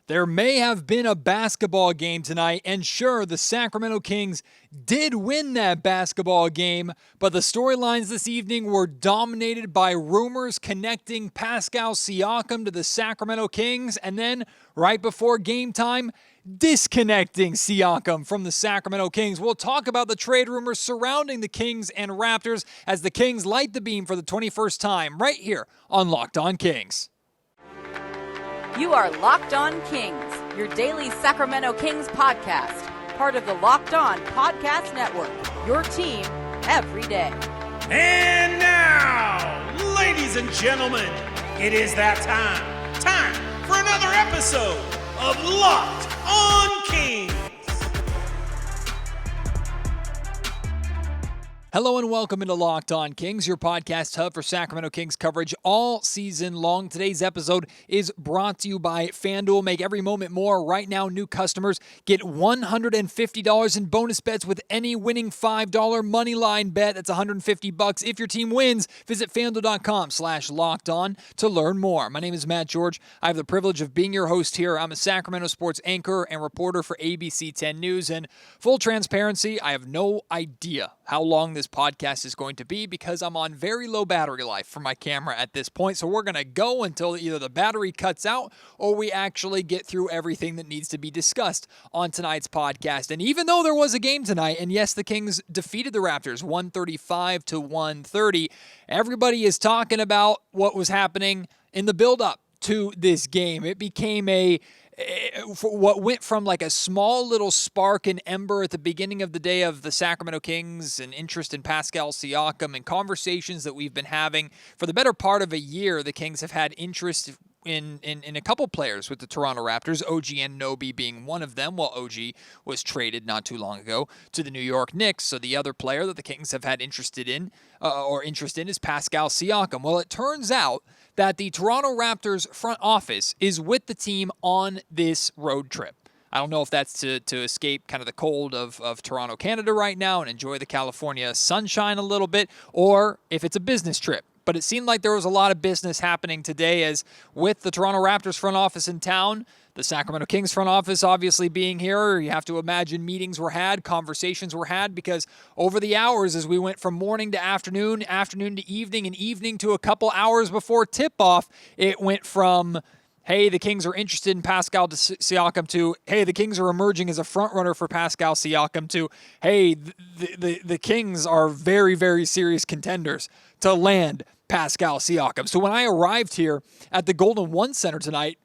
There may have been a basketball game tonight, and sure, the Sacramento Kings did win that basketball game, but the storylines this evening were dominated by rumors connecting Pascal Siakam to the Sacramento Kings, and then, right before game time, disconnecting Siakam from the Sacramento Kings. We'll talk about the trade rumors surrounding the Kings and Raptors as the Kings light the beam for the 21st time right here on Locked On Kings. You are Locked On Kings, your daily Sacramento Kings podcast, part of the Locked On Podcast Network, your team every day. And now, ladies and gentlemen, it is that time for another episode of Locked On Kings. Hello and welcome into Locked On Kings, your podcast hub for Sacramento Kings coverage all season long. Today's episode is brought to you by FanDuel. Make every moment more. Right now, new customers get $150 in bonus bets with any winning $5 moneyline bet. That's $150 if your team wins. Visit FanDuel.com/LockedOn to learn more. My name is Matt George. I have the privilege of being your host here. I'm a Sacramento sports anchor and reporter for ABC 10 News. And full transparency, I have no idea how long this podcast is going to be because I'm on very low battery life for my camera at this point. So we're going to go until either the battery cuts out or we actually get through everything that needs to be discussed on tonight's podcast. And even though there was a game tonight, and yes, the Kings defeated the Raptors 135-130, everybody is talking about what was happening in the buildup to this game. It became what went from like a small little spark and ember at the beginning of the day of the Sacramento Kings and interest in Pascal Siakam and conversations that we've been having for the better part of a year. The Kings have had interest in a couple players with the Toronto Raptors, OG Anunoby being one of them. Well, OG was traded not too long ago to the New York Knicks. So the other player that the Kings have had interest in is Pascal Siakam. Well, it turns out that the Toronto Raptors front office is with the team on this road trip. I don't know if that's to escape kind of the cold of Toronto, Canada right now and enjoy the California sunshine a little bit, or if it's a business trip. But it seemed like there was a lot of business happening today as with the Toronto Raptors front office in town, the Sacramento Kings front office obviously being here, you have to imagine meetings were had, conversations were had, because over the hours as we went from morning to afternoon, afternoon to evening, and evening to a couple hours before tip-off, it went from, hey, the Kings are interested in Pascal Siakam to, hey, the Kings are emerging as a front-runner for Pascal Siakam to, hey, the Kings are very, very serious contenders to land Pascal Siakam. So when I arrived here at the Golden One Center tonight,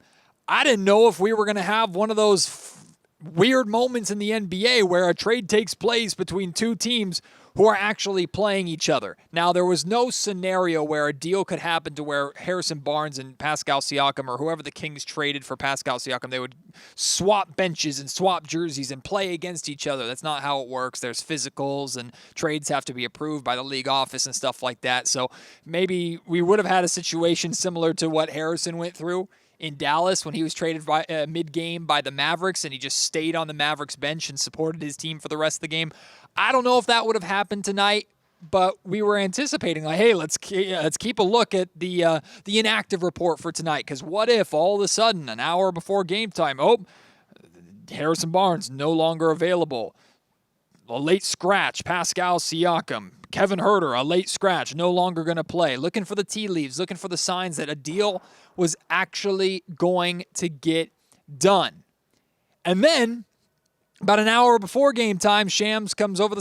I didn't know if we were going to have one of those weird moments in the NBA where a trade takes place between two teams who are actually playing each other. Now, there was no scenario where a deal could happen to where Harrison Barnes and Pascal Siakam or whoever the Kings traded for Pascal Siakam, they would swap benches and swap jerseys and play against each other. That's not how it works. There's physicals and trades have to be approved by the league office and stuff like that. So maybe we would have had a situation similar to what Harrison went through in Dallas when he was traded mid-game by the Mavericks and he just stayed on the Mavericks bench and supported his team for the rest of the game. I don't know if that would have happened tonight, but we were anticipating, like, hey, let's keep a look at the inactive report for tonight, because what if all of a sudden, an hour before game time, Harrison Barnes no longer available, a late scratch, Pascal Siakam, Kevin Huerter, a late scratch, no longer going to play, looking for the tea leaves, looking for the signs that a deal was actually going to get done. And then, about an hour before game time, Shams comes over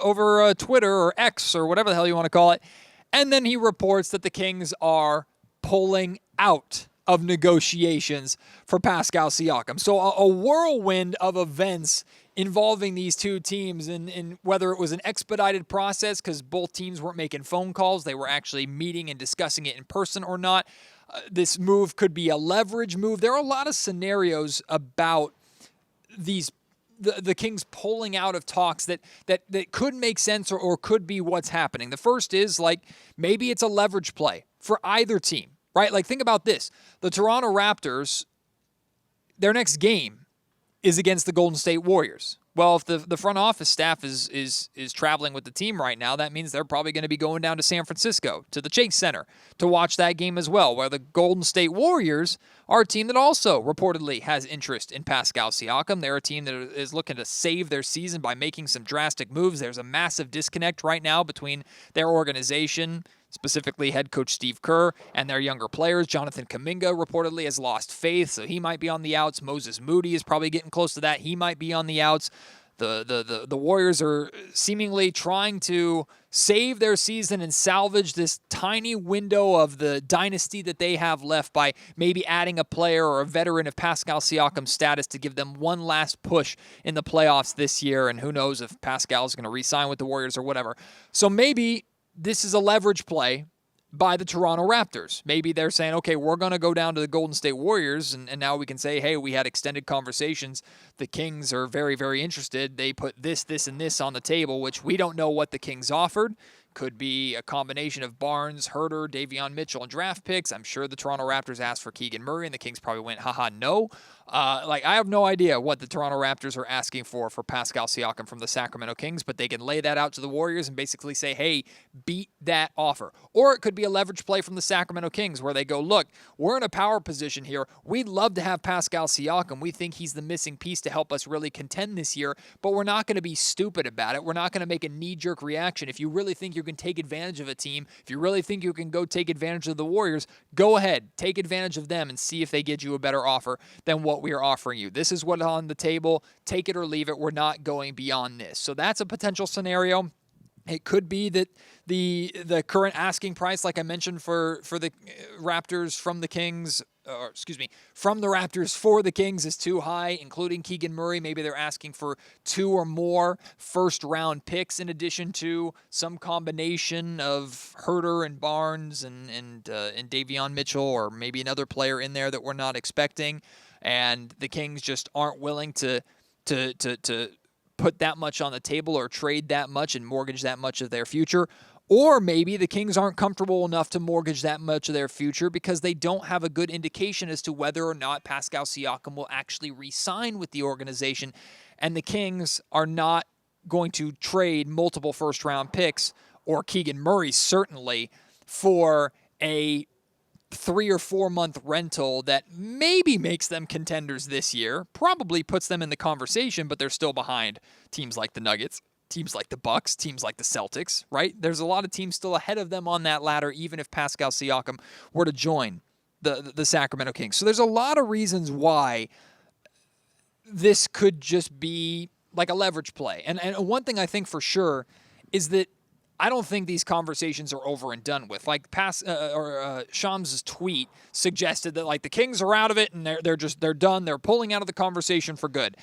over Twitter or X or whatever the hell you want to call it, and then he reports that the Kings are pulling out of negotiations for Pascal Siakam. So a whirlwind of events involving these two teams, and whether it was an expedited process because both teams weren't making phone calls, they were actually meeting and discussing it in person or not. This move could be a leverage move. There are a lot of scenarios about the Kings pulling out of talks that could make sense or could be what's happening. The first is, like, maybe it's a leverage play for either team, right? Like, think about this. The Toronto Raptors, their next game is against the Golden State Warriors. Well, if the front office staff is traveling with the team right now, that means they're probably going to be going down to San Francisco, to the Chase Center, to watch that game as well, where the Golden State Warriors are a team that also reportedly has interest in Pascal Siakam. They're a team that is looking to save their season by making some drastic moves. There's a massive disconnect right now between their organization, specifically head coach Steve Kerr, and their younger players. Jonathan Kuminga reportedly has lost faith, so he might be on the outs. Moses Moody is probably getting close to that. He might be on the outs. The Warriors are seemingly trying to save their season and salvage this tiny window of the dynasty that they have left by maybe adding a player or a veteran of Pascal Siakam's status to give them one last push in the playoffs this year. And who knows if Pascal is going to re-sign with the Warriors or whatever. So maybe this is a leverage play by the Toronto Raptors. Maybe they're saying, okay, we're going to go down to the Golden State Warriors, and now we can say, hey, we had extended conversations. The Kings are very, very interested. They put this, and this on the table, which we don't know what the Kings offered. Could be a combination of Barnes, Herter, Davion Mitchell, and draft picks. I'm sure the Toronto Raptors asked for Keegan Murray, and the Kings probably went, haha, no. I have no idea what the Toronto Raptors are asking for Pascal Siakam from the Sacramento Kings, but they can lay that out to the Warriors and basically say, hey, beat that offer. Or it could be a leverage play from the Sacramento Kings where they go, look, we're in a power position here. We'd love to have Pascal Siakam. We think he's the missing piece to help us really contend this year, but we're not going to be stupid about it. We're not going to make a knee-jerk reaction. If you really think you can take advantage of a team, if you really think you can go take advantage of the Warriors, go ahead, take advantage of them and see if they get you a better offer than what we are offering you. This is what's on the table. Take it or leave it. We're not going beyond this. So that's a potential scenario. It could be that the current asking price, like I mentioned, for the Raptors from the Kings, from the Raptors for the Kings is too high, including Keegan Murray. Maybe they're asking for 2 or more first-round picks in addition to some combination of Herter and Barnes and Davion Mitchell, or maybe another player in there that we're not expecting. And the Kings just aren't willing to put that much on the table or trade that much and mortgage that much of their future. Or maybe the Kings aren't comfortable enough to mortgage that much of their future because they don't have a good indication as to whether or not Pascal Siakam will actually re-sign with the organization. And the Kings are not going to trade multiple first-round picks, or Keegan Murray certainly, for a 3 or 4 month rental that maybe makes them contenders this year, probably puts them in the conversation, but they're still behind teams like the Nuggets, teams like the Bucks, teams like the Celtics, right? There's a lot of teams still ahead of them on that ladder, even if Pascal Siakam were to join the Sacramento Kings. So there's a lot of reasons why this could just be like a leverage play. And one thing I think for sure is that I don't think these conversations are over and done with. Like Shams' tweet suggested that like the Kings are out of it and they're done. They're pulling out of the conversation for good.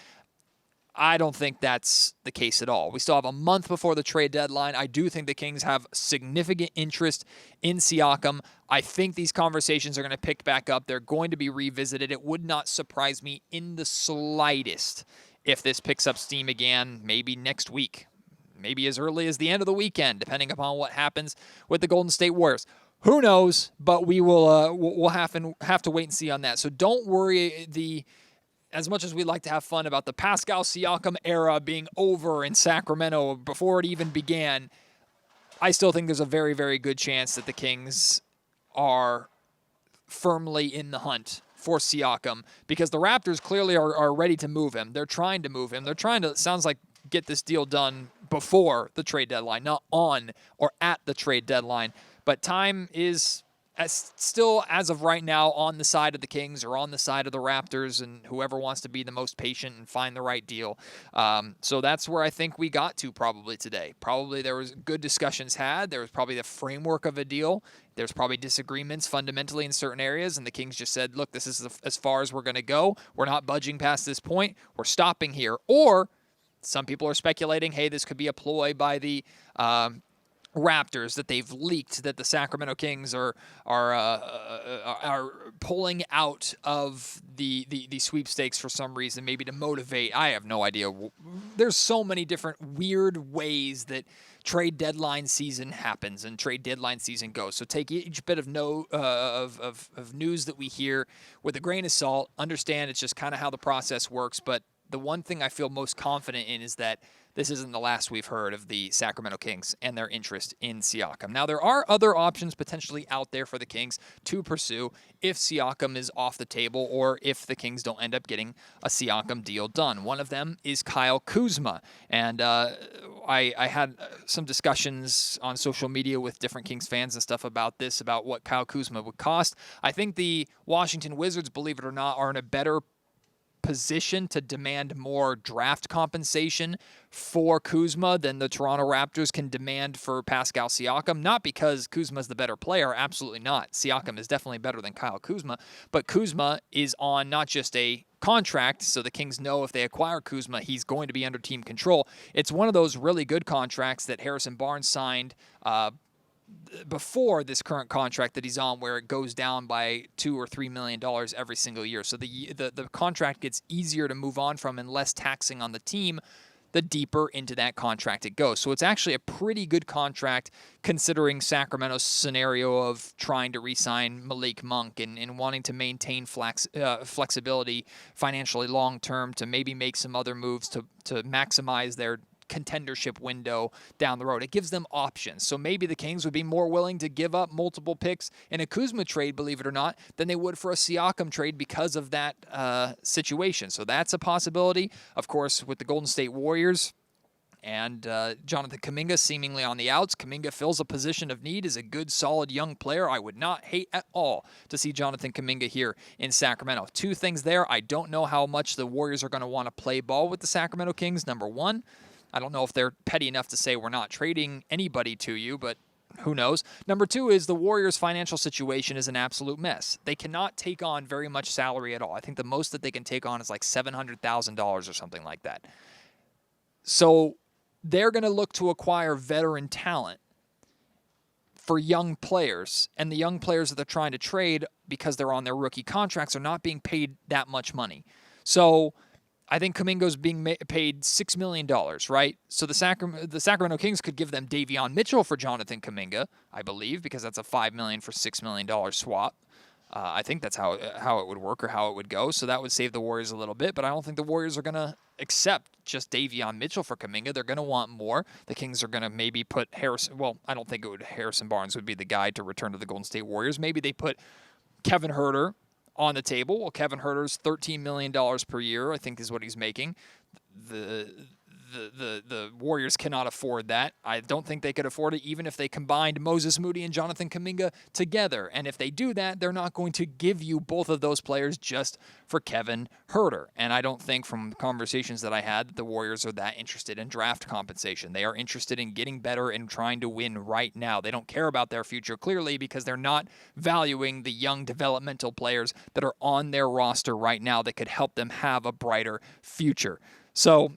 I don't think that's the case at all. We still have a month before the trade deadline. I do think the Kings have significant interest in Siakam. I think these conversations are going to pick back up. They're going to be revisited. It would not surprise me in the slightest if this picks up steam again, maybe next week. Maybe as early as the end of the weekend, depending upon what happens with the Golden State Warriors. Who knows? But we'll have to wait and see on that. So don't worry. As much as we like to have fun about the Pascal Siakam era being over in Sacramento before it even began, I still think there's a very, very good chance that the Kings are firmly in the hunt for Siakam, because the Raptors clearly are ready to move him. They're trying to move him. They're trying to, it sounds like, get this deal done before the trade deadline, not on or at the trade deadline. But time is still, as of right now, on the side of the Kings or on the side of the Raptors, and whoever wants to be the most patient and find the right deal. So that's where I think we got to probably today. Probably there was good discussions had. There was probably the framework of a deal. There's probably disagreements fundamentally in certain areas, and the Kings just said, look, this is as far as we're going to go. We're not budging past this point. We're stopping here. Or some people are speculating, hey, this could be a ploy by the Raptors, that they've leaked that the Sacramento Kings are pulling out of the sweepstakes for some reason, maybe to motivate. I have no idea. There's so many different weird ways that trade deadline season happens and trade deadline season goes. So take each bit of news that we hear with a grain of salt. Understand it's just kind of how the process works, but the one thing I feel most confident in is that this isn't the last we've heard of the Sacramento Kings and their interest in Siakam. Now, there are other options potentially out there for the Kings to pursue if Siakam is off the table or if the Kings don't end up getting a Siakam deal done. One of them is Kyle Kuzma. And I had some discussions on social media with different Kings fans and stuff about this, about what Kyle Kuzma would cost. I think the Washington Wizards, believe it or not, are in a better position to demand more draft compensation for Kuzma than the Toronto Raptors can demand for Pascal Siakam. Not because Kuzma's the better player, absolutely not. Siakam is definitely better than Kyle Kuzma, but Kuzma is on not just a contract, so the Kings know if they acquire Kuzma, he's going to be under team control. It's one of those really good contracts that Harrison Barnes signed before this current contract that he's on, where it goes down by $2 or $3 million every single year. So the contract gets easier to move on from and less taxing on the team the deeper into that contract it goes. So it's actually a pretty good contract considering Sacramento's scenario of trying to re-sign Malik Monk and wanting to maintain flexibility financially long-term to maybe make some other moves to maximize their contendership window down the road. It gives them options. So maybe the Kings would be more willing to give up multiple picks in a Kuzma trade, believe it or not, than they would for a Siakam trade because of that situation. So that's a possibility. Of course, with the Golden State Warriors and Jonathan Kuminga seemingly on the outs, Kuminga fills a position of need, is a good, solid young player. I would not hate at all to see Jonathan Kuminga here in Sacramento. Two things there. I don't know how much the Warriors are going to want to play ball with the Sacramento Kings. Number one, I don't know if they're petty enough to say we're not trading anybody to you, but who knows? Number two is the Warriors' financial situation is an absolute mess. They cannot take on very much salary at all. I think the most that they can take on is like $700,000 or something like that. So they're going to look to acquire veteran talent for young players, and the young players that they're trying to trade because they're on their rookie contracts are not being paid that much money. So I think Kuminga's being paid $6 million, right? So the Sacramento Kings could give them Davion Mitchell for Jonathan Kuminga, I believe, because that's a $5 million for $6 million swap. I think that's how it would work or how it would go. So that would save the Warriors a little bit, but I don't think the Warriors are going to accept just Davion Mitchell for Kuminga. They're going to want more. The Kings are going to maybe put Harrison. Well, I don't think Harrison Barnes would be the guy to return to the Golden State Warriors. Maybe they put Kevin Huerter on the table. Well, Kevin Huerter's $13 million per year, I think, is what he's making. The Warriors cannot afford that. I don't think they could afford it even if they combined Moses Moody and Jonathan Kuminga together. And if they do that, they're not going to give you both of those players just for Kevin Huerter. And I don't think from conversations that I had that the Warriors are that interested in draft compensation. They are interested in getting better and trying to win right now. They don't care about their future clearly because they're not valuing the young developmental players that are on their roster right now that could help them have a brighter future. So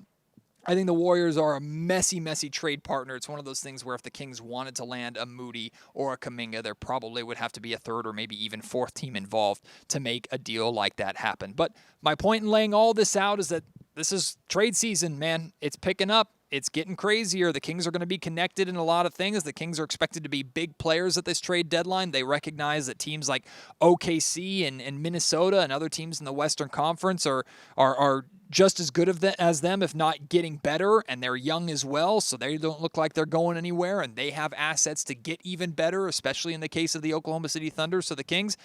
I think the Warriors are a messy, messy trade partner. It's one of those things where if the Kings wanted to land a Moody or a Kuminga, there probably would have to be a third or maybe even fourth team involved to make a deal like that happen. But my point in laying all this out is that this is trade season, man. It's picking up. It's getting crazier. The Kings are going to be connected in a lot of things. The Kings are expected to be big players at this trade deadline. They recognize that teams like OKC and Minnesota and other teams in the Western Conference are just as good as them, if not getting better, and they're young as well, so they don't look like they're going anywhere, and they have assets to get even better, especially in the case of the Oklahoma City Thunder. So the Kings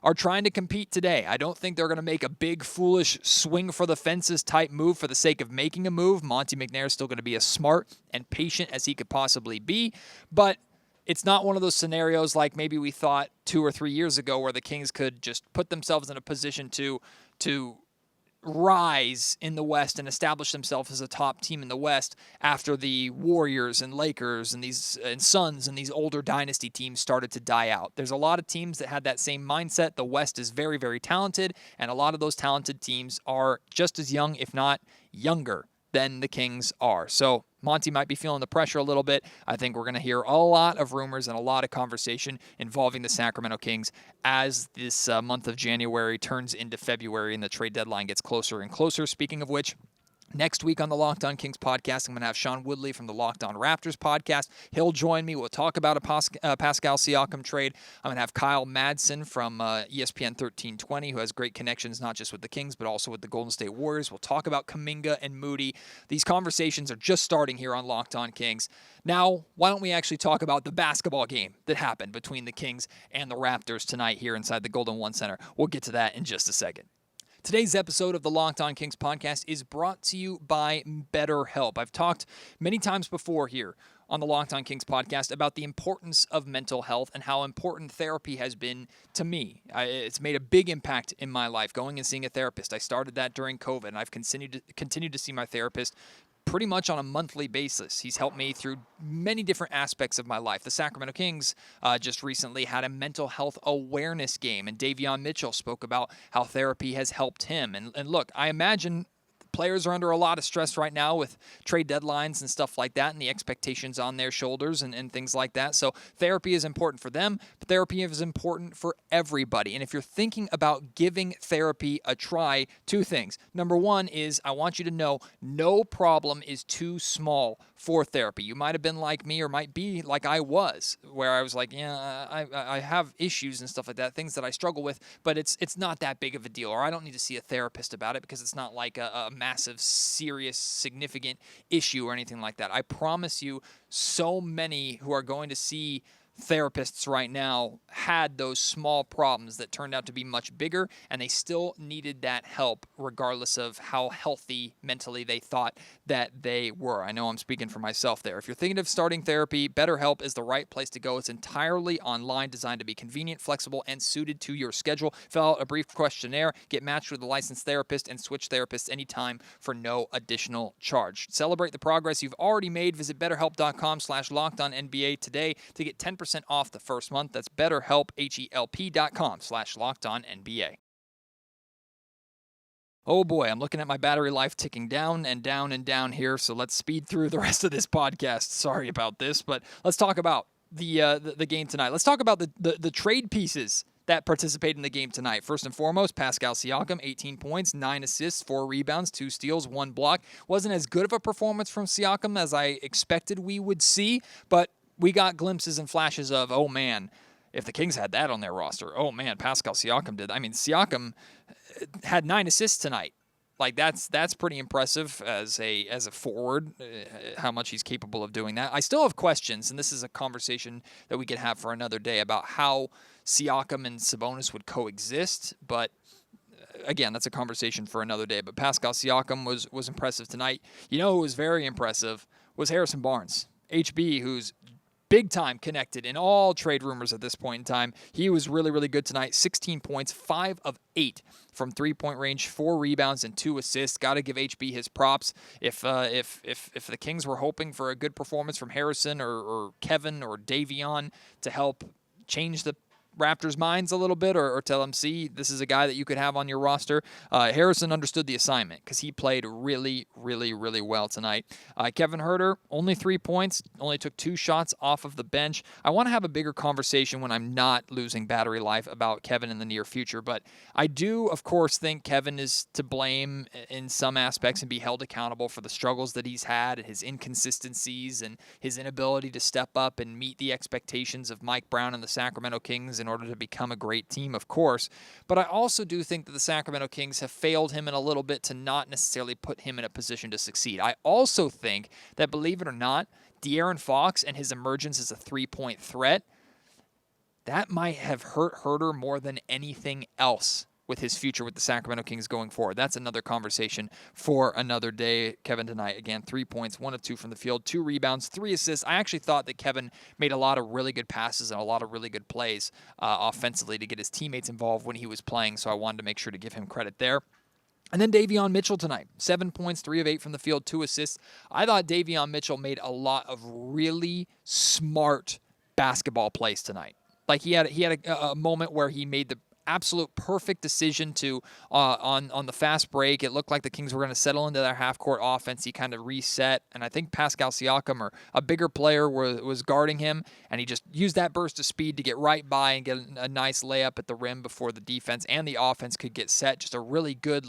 are trying to compete today. I don't think they're going to make a big, foolish swing for the fences type move for the sake of making a move. Monty McNair is still going to be as smart and patient as he could possibly be, but it's not one of those scenarios like maybe we thought 2 or 3 years ago where the Kings could just put themselves in a position to rise in the West and establish themselves as a top team in the West after the Warriors and Lakers and Suns and these older dynasty teams started to die out. There's a lot of teams that had that same mindset. The West is very, very talented, and a lot of those talented teams are just as young, if not younger, than the Kings are. So Monty might be feeling the pressure a little bit. I think we're going to hear a lot of rumors and a lot of conversation involving the Sacramento Kings as this month of January turns into February and the trade deadline gets closer and closer. Speaking of which, Next week on the Locked On Kings podcast, I'm going to have Sean Woodley from the Locked On Raptors podcast. He'll join me. We'll talk about a Pascal Siakam trade. I'm going to have Kyle Madsen from ESPN 1320, who has great connections not just with the Kings, but also with the Golden State Warriors. We'll talk about Kuminga and Moody. These conversations are just starting here on Locked On Kings. Now, why don't we actually talk about the basketball game that happened between the Kings and the Raptors tonight here inside the Golden One Center? We'll get to that in just a second. Today's episode of the Locked On Kings podcast is brought to you by BetterHelp. I've talked many times before here on the Locked On Kings podcast about the importance of mental health and how important therapy has been to me. It's made a big impact in my life, going and seeing a therapist. I started that during COVID, and I've continued to see my therapist pretty much on a monthly basis. He's helped me through many different aspects of my life. The Sacramento Kings just recently had a mental health awareness game, and Davion Mitchell spoke about how therapy has helped him. And look, I imagine players are under a lot of stress right now with trade deadlines and stuff like that and the expectations on their shoulders and things like that. So therapy is important for them, but therapy is important for everybody. And if you're thinking about giving therapy a try, two things. Number one is I want you to know no problem is too small for therapy. You might have been like me or might be like I was, where I was like, I have issues and stuff like that, things that I struggle with, but it's not that big of a deal, or I don't need to see a therapist about it because it's not like a massive, serious, significant issue or anything like that. I promise you, so many who are going to see therapists right now had those small problems that turned out to be much bigger, and they still needed that help regardless of how healthy mentally they thought that they were. I know I'm speaking for myself there. If you're thinking of starting therapy, BetterHelp is the right place to go. It's entirely online, designed to be convenient, flexible, and suited to your schedule. Fill out a brief questionnaire, get matched with a licensed therapist, and switch therapists anytime for no additional charge. Celebrate the progress you've already made. Visit BetterHelp.com/LockedOnNBA today to get 10% off the first month. That's BetterHelp, HELP.com/LockedOnNBA. Oh boy, I'm looking at my battery life ticking down and down and down here, so let's speed through the rest of this podcast. Sorry about this, but let's talk about the game tonight. Let's talk about the trade pieces that participate in the game tonight. First and foremost, Pascal Siakam, 18 points, 9 assists, 4 rebounds, 2 steals, 1 block. Wasn't as good of a performance from Siakam as I expected we would see, but we got glimpses and flashes of, oh man, if the Kings had that on their roster, oh man, Pascal Siakam did. I mean, Siakam had 9 assists tonight. Like that's pretty impressive as a forward, how much he's capable of doing that. I still have questions, and this is a conversation that we could have for another day about how Siakam and Sabonis would coexist, but again, that's a conversation for another day. But Pascal Siakam was impressive tonight. You know who was very impressive was Harrison Barnes, HB, who's big time connected in all trade rumors at this point in time. He was really, really good tonight. 16 points, 5 of 8 from three-point range, 4 rebounds and 2 assists. Got to give HB his props. If the Kings were hoping for a good performance from Harrison or Kevin or Davion to help change the Raptors' minds a little bit or tell them, see, this is a guy that you could have on your roster. Harrison understood the assignment because he played really, really, really well tonight. Kevin Huerter, only 3 points, only took 2 shots off of the bench. I want to have a bigger conversation when I'm not losing battery life about Kevin in the near future, but I do, of course, think Kevin is to blame in some aspects and be held accountable for the struggles that he's had and his inconsistencies and his inability to step up and meet the expectations of Mike Brown and the Sacramento Kings in order to become a great team, of course. But I also do think that the Sacramento Kings have failed him in a little bit to not necessarily put him in a position to succeed. I also think that, believe it or not, De'Aaron Fox and his emergence as a three-point threat, that might have hurt Huerter more than anything else with his future with the Sacramento Kings going forward. That's another conversation for another day. Kevin tonight, again, 3 points, 1 of 2 from the field, 2 rebounds, 3 assists. I actually thought that Kevin made a lot of really good passes and a lot of really good plays offensively to get his teammates involved when he was playing, so I wanted to make sure to give him credit there. And then Davion Mitchell tonight, 7 points, 3 of 8 from the field, 2 assists. I thought Davion Mitchell made a lot of really smart basketball plays tonight. Like he had a moment where he made the absolute perfect decision to on the fast break. It looked like the Kings were going to settle into their half-court offense. He kind of reset, and I think Pascal Siakam, or a bigger player, was guarding him, and he just used that burst of speed to get right by and get a nice layup at the rim before the defense and the offense could get set. Just a really good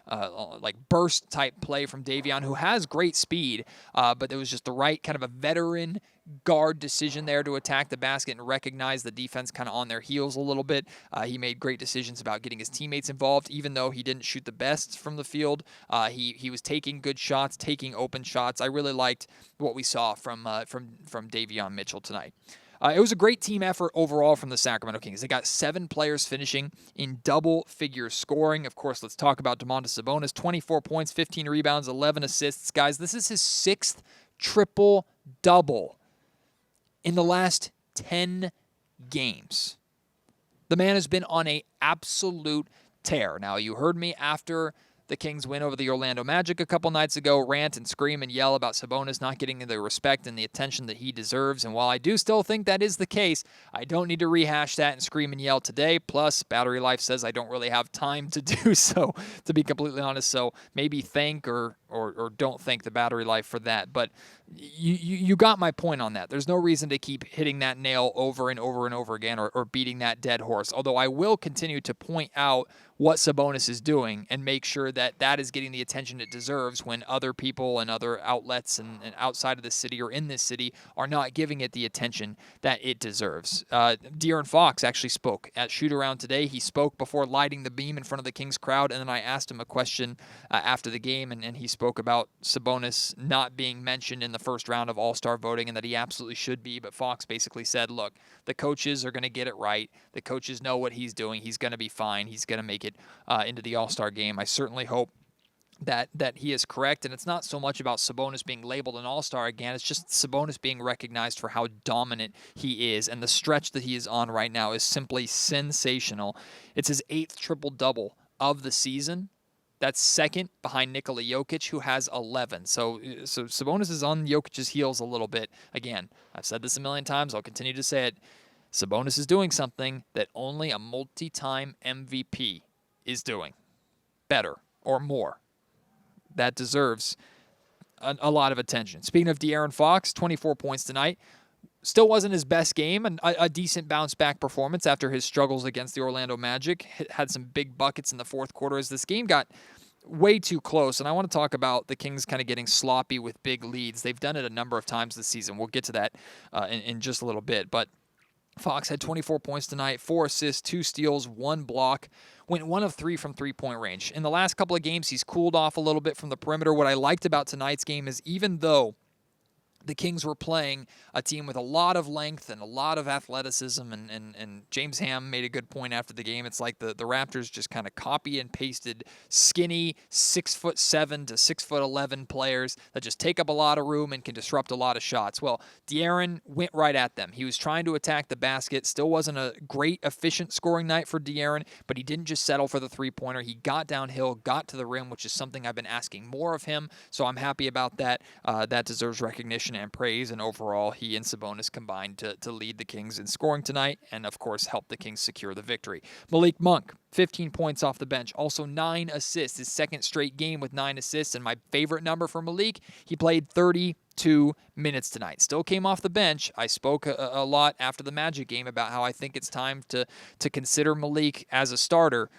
like burst type play from Davion, who has great speed, but it was just the right kind of a veteran guard decision there to attack the basket and recognize the defense kind of on their heels a little bit. He made great decisions about getting his teammates involved, even though he didn't shoot the best from the field. He was taking good shots, taking open shots. I really liked what we saw from Davion Mitchell tonight. It was a great team effort overall from the Sacramento Kings. They got 7 players finishing in double-figure scoring. Of course, let's talk about Domantas Sabonis. 24 points, 15 rebounds, 11 assists. Guys, this is his 6th triple-double in the last 10 games. The man has been on an absolute tear. Now, you heard me after the Kings win over the Orlando Magic a couple nights ago, rant and scream and yell about Sabonis not getting the respect and the attention that he deserves. And while I do still think that is the case, I don't need to rehash that and scream and yell today. Plus, battery life says I don't really have time to do so, to be completely honest. So maybe thank or don't thank the battery life for that. But you got my point on that. There's no reason to keep hitting that nail over and over and over again or beating that dead horse. Although I will continue to point out what Sabonis is doing and make sure that that is getting the attention it deserves when other people and other outlets and outside of the city or in this city are not giving it the attention that it deserves. De'Aaron Fox actually spoke at shoot-around today. He spoke before lighting the beam in front of the Kings crowd, and then I asked him a question after the game, and he spoke about Sabonis not being mentioned in the first round of All-Star voting and that he absolutely should be, but Fox basically said, look, the coaches are going to get it right. The coaches know what he's doing. He's going to be fine. He's going to make it into the All-Star game. I certainly hope that he is correct, and it's not so much about Sabonis being labeled an all-star again. It's just Sabonis being recognized for how dominant he is, and the stretch that he is on right now is simply sensational. It's his 8th triple-double of the season. That's second behind Nikola Jokic, who has 11. So Sabonis is on Jokic's heels a little bit. Again, I've said this a million times. I'll continue to say it. Sabonis is doing something that only a multi-time MVP is doing. Better or more. That deserves a lot of attention. Speaking of De'Aaron Fox, 24 points tonight. Still wasn't his best game, and a decent bounce-back performance after his struggles against the Orlando Magic. Had some big buckets in the fourth quarter as this game got way too close, and I want to talk about the Kings kind of getting sloppy with big leads. They've done it a number of times this season. We'll get to that in just a little bit, but Fox had 24 points tonight, 4 assists, 2 steals, 1 block, went 1 of 3 from three-point range. In the last couple of games, he's cooled off a little bit from the perimeter. What I liked about tonight's game is even though the Kings were playing a team with a lot of length and a lot of athleticism, and James Ham made a good point after the game. It's like the Raptors just kind of copy and pasted skinny 6'7" to 6'11" players that just take up a lot of room and can disrupt a lot of shots. Well, De'Aaron went right at them. He was trying to attack the basket. Still wasn't a great, efficient scoring night for De'Aaron, but he didn't just settle for the three-pointer. He got downhill, got to the rim, which is something I've been asking more of him, so I'm happy about that. That deserves recognition and praise, and overall, he and Sabonis combined to lead the Kings in scoring tonight, and of course, help the Kings secure the victory. Malik Monk, 15 points off the bench, also 9 assists, his second straight game with 9 assists, and my favorite number for Malik, he played 32 minutes tonight. Still came off the bench. I spoke a lot after the Magic game about how I think it's time to consider Malik as a starter,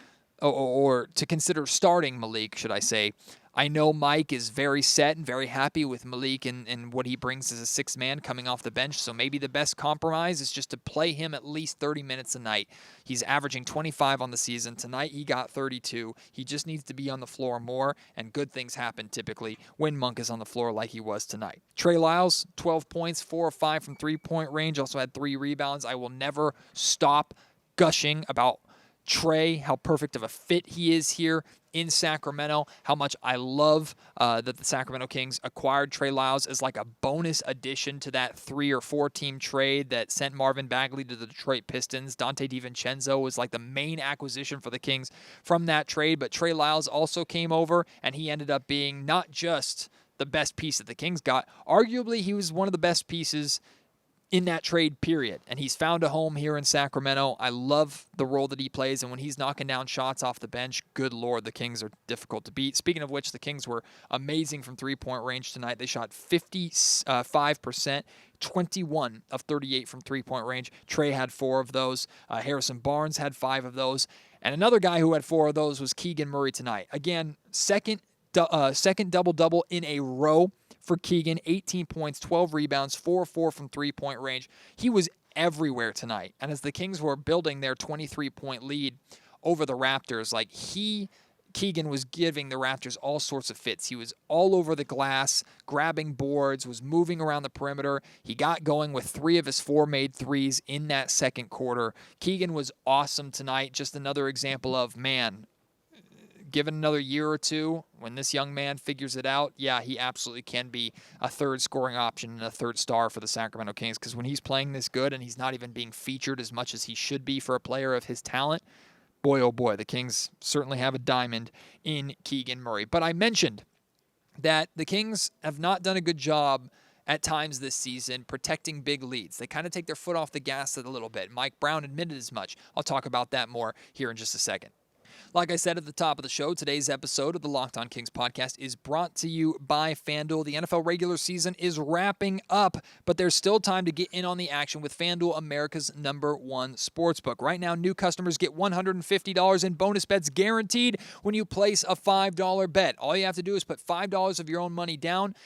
or to consider starting Malik, should I say. I know Mike is very set and very happy with Malik and what he brings as a sixth man coming off the bench, so maybe the best compromise is just to play him at least 30 minutes a night. He's averaging 25 on the season. Tonight he got 32. He just needs to be on the floor more, and good things happen typically when Monk is on the floor like he was tonight. Trey Lyles, 12 points, 4 of 5 from three-point range, also had 3 rebounds. I will never stop gushing about Trey, how perfect of a fit he is here in Sacramento, how much I love that the Sacramento Kings acquired Trey Lyles as like a bonus addition to that 3 or 4 team trade that sent Marvin Bagley to the Detroit Pistons. Dante DiVincenzo was like the main acquisition for the Kings from that trade, but Trey Lyles also came over, and he ended up being not just the best piece that the Kings got, arguably he was one of the best pieces in that trade period, and he's found a home here in Sacramento. I love the role that he plays, and when he's knocking down shots off the bench, good Lord, the Kings are difficult to beat. Speaking of which, the Kings were amazing from three-point range tonight. They shot 55%, 21 of 38 from three-point range. Trey had 4 of those. Harrison Barnes had 5 of those. And another guy who had 4 of those was Keegan Murray tonight. Again, second double-double in a row for Keegan. 18 points, 12 rebounds, 4-4 from three-point range. He was everywhere tonight. And as the Kings were building their 23-point lead over the Raptors, Keegan was giving the Raptors all sorts of fits. He was all over the glass, grabbing boards, was moving around the perimeter. He got going with 3 of his 4 made threes in that second quarter. Keegan was awesome tonight. Just another example of, man, given another year or two, when this young man figures it out, yeah, he absolutely can be a third scoring option and a third star for the Sacramento Kings, because when he's playing this good and he's not even being featured as much as he should be for a player of his talent, boy, oh boy, the Kings certainly have a diamond in Keegan Murray. But I mentioned that the Kings have not done a good job at times this season protecting big leads. They kind of take their foot off the gas a little bit. Mike Brown admitted as much. I'll talk about that more here in just a second. Like I said at the top of the show, today's episode of the Locked On Kings podcast is brought to you by FanDuel. The NFL regular season is wrapping up, but there's still time to get in on the action with FanDuel, America's #1 sportsbook. Right now, new customers get $150 in bonus bets guaranteed when you place a $5 bet. All you have to do is put $5 of your own money down.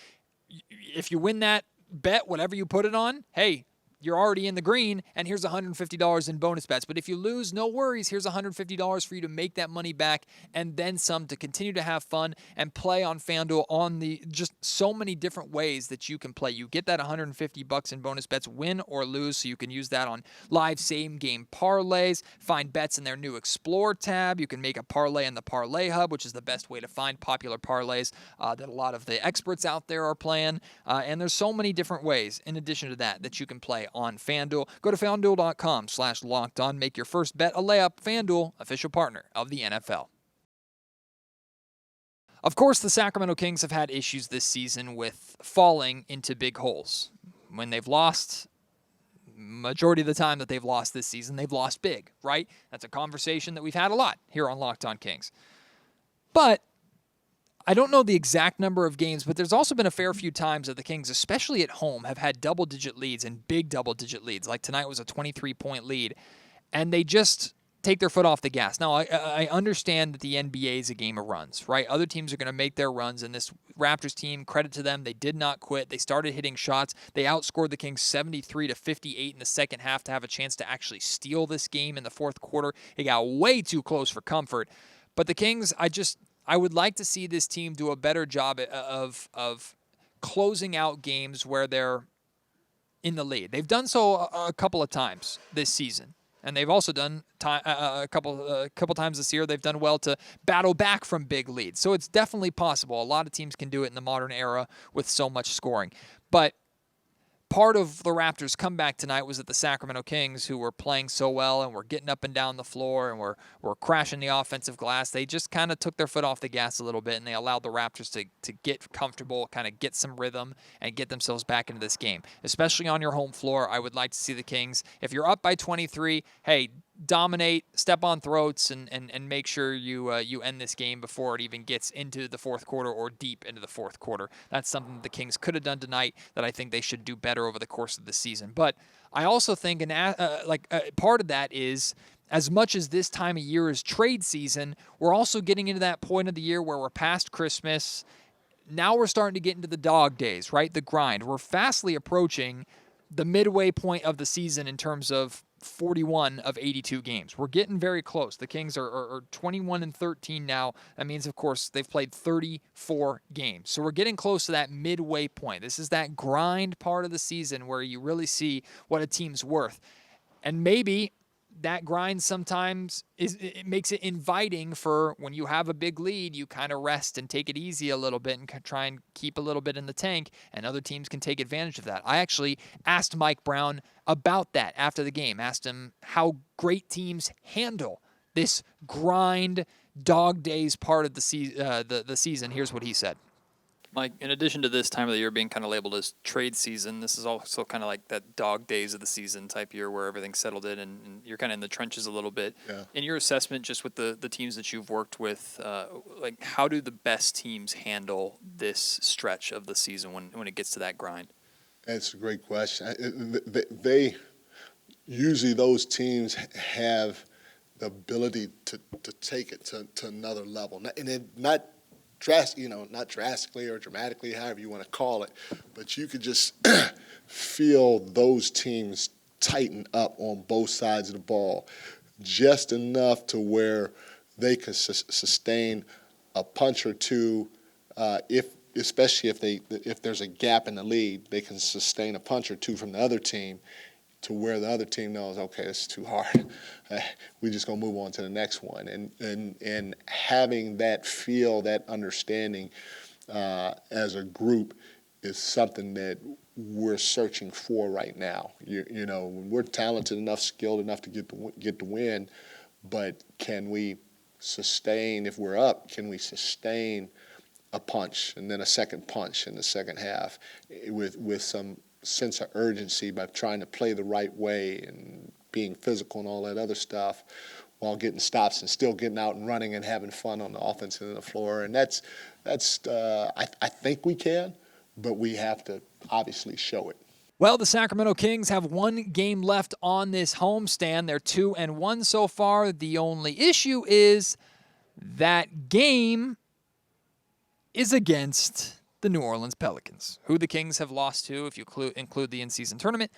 If you win that bet, whatever you put it on, hey, you're already in the green, and here's $150 in bonus bets. But if you lose, no worries. Here's $150 for you to make that money back and then some to continue to have fun and play on FanDuel on the just so many different ways that you can play. You get that $150 in bonus bets, win or lose, so you can use that on live same-game parlays. Find bets in their new Explore tab. You can make a parlay in the Parlay Hub, which is the best way to find popular parlays that a lot of the experts out there are playing. And there's so many different ways, in addition to that you can play on FanDuel. Go to FanDuel.com/lockedon. Make your first bet a layup. FanDuel, official partner of the NFL. Of course, the Sacramento Kings have had issues this season with falling into big holes. When they've lost, majority of the time that they've lost this season, they've lost big, right? That's a conversation that we've had a lot here on Locked On Kings. But I don't know the exact number of games, but there's also been a fair few times that the Kings, especially at home, have had double-digit leads and big double-digit leads. Like tonight was a 23-point lead, and they just take their foot off the gas. Now, I understand that the NBA is a game of runs, right? Other teams are going to make their runs, and this Raptors team, credit to them, they did not quit. They started hitting shots. They outscored the Kings 73-58 in the second half to have a chance to actually steal this game in the fourth quarter. It got way too close for comfort. But the Kings, I would like to see this team do a better job of closing out games where they're in the lead. They've done so a couple of times this season, and they've also done a couple times this year. They've done well to battle back from big leads. So it's definitely possible. A lot of teams can do it in the modern era with so much scoring. But part of the Raptors' comeback tonight was that the Sacramento Kings, who were playing so well and were getting up and down the floor and were crashing the offensive glass, they just kind of took their foot off the gas a little bit, and they allowed the Raptors to get comfortable, kind of get some rhythm, and get themselves back into this game. Especially on your home floor, I would like to see the Kings, if you're up by 23, hey, dominate, step on throats, and make sure you end this game before it even gets into the fourth quarter or deep into the fourth quarter. That's something the Kings could have done tonight that I think they should do better over the course of the season. But I also think part of that is, as much as this time of year is trade season, we're also getting into that point of the year where we're past Christmas. Now we're starting to get into the dog days, right? The grind. We're fastly approaching the midway point of the season in terms of 41 of 82 games. We're getting very close. The Kings are 21-13 now. That means, of course, they've played 34 games. So we're getting close to that midway point. This is that grind part of the season where you really see what a team's worth. And maybe that grind sometimes it makes it inviting for when you have a big lead, you kind of rest and take it easy a little bit and try and keep a little bit in the tank, and other teams can take advantage of that. I actually asked Mike Brown about that after the game, asked him how great teams handle this grind, dog days part of the season. Here's what he said. Mike, in addition to this time of the year being kind of labeled as trade season, this is also kind of like that dog days of the season type year where everything's settled in and you're kind of in the trenches a little bit. Yeah. In your assessment, just with the teams that you've worked with, how do the best teams handle this stretch of the season when it gets to that grind? That's a great question. They usually, those teams have the ability to take it to another level. Not drastically or dramatically, however you want to call it, but you could just feel those teams tighten up on both sides of the ball just enough to where they could sustain a punch or two, especially if there's a gap in the lead, they can sustain a punch or two from the other team to where the other team knows, okay, this is too hard. We're just going to move on to the next one. And having that feel, that understanding as a group is something that we're searching for right now. You know, we're talented enough, skilled enough to get the win, but can we sustain, if we're up, can we sustain a punch and then a second punch in the second half with some sense of urgency by trying to play the right way and being physical and all that other stuff while getting stops and still getting out and running and having fun on the offensive end of the floor. And that's I think we can, but we have to obviously show it. Well, the Sacramento Kings have one game left on this homestand. They're 2-1 so far. The only issue is that game is against the New Orleans Pelicans, who the Kings have lost to, if you include the in-season tournament,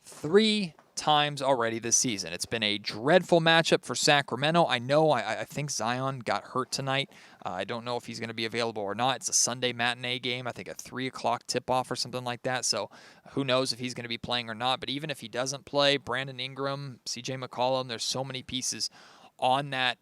3 times already this season. It's been a dreadful matchup for Sacramento. I think Zion got hurt tonight. I don't know if he's going to be available or not. It's a Sunday matinee game, I think a 3 o'clock tip-off or something like that, so who knows if he's going to be playing or not. But even if he doesn't play, Brandon Ingram, CJ McCollum, there's so many pieces on that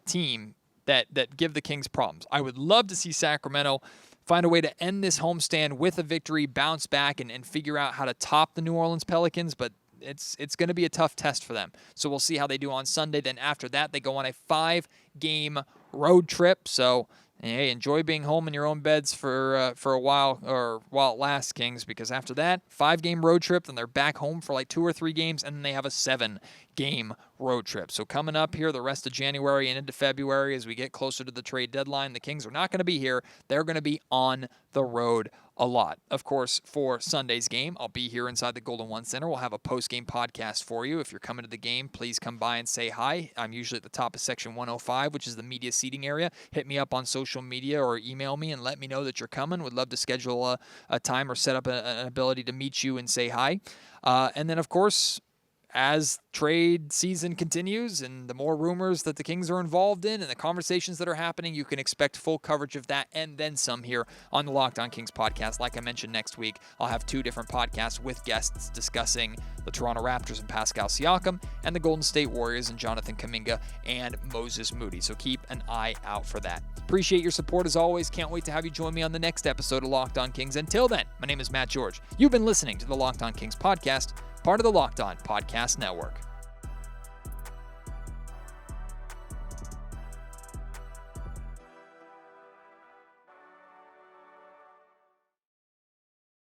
team that give the Kings problems. I would love to see Sacramento find a way to end this homestand with a victory, bounce back, and figure out how to top the New Orleans Pelicans, but it's going to be a tough test for them. So we'll see how they do on Sunday. Then after that, they go on a 5-game road trip. So, hey, enjoy being home in your own beds for a while, or while it lasts, Kings, because after that, 5-game road trip, then they're back home for like 2 or 3 games, and then they have a 7-game road trip. So coming up here the rest of January and into February as we get closer to the trade deadline, the Kings are not going to be here. They're going to be on the road a lot. Of course, for Sunday's game, I'll be here inside the Golden One Center. We'll have a post-game podcast for you. If you're coming to the game, please come by and say hi. I'm usually at the top of section 105, which is the media seating area. Hit me up on social media or email me and let me know that you're coming. Would love to schedule a time or set up an ability to meet you and say hi. And then, of course, as trade season continues and the more rumors that the Kings are involved in and the conversations that are happening, you can expect full coverage of that and then some here on the Locked On Kings podcast. Like I mentioned, next week, I'll have 2 different podcasts with guests discussing the Toronto Raptors and Pascal Siakam and the Golden State Warriors and Jonathan Kuminga and Moses Moody. So keep an eye out for that. Appreciate your support as always. Can't wait to have you join me on the next episode of Locked On Kings. Until then, my name is Matt George. You've been listening to the Locked On Kings podcast, part of the Locked On Podcast Network.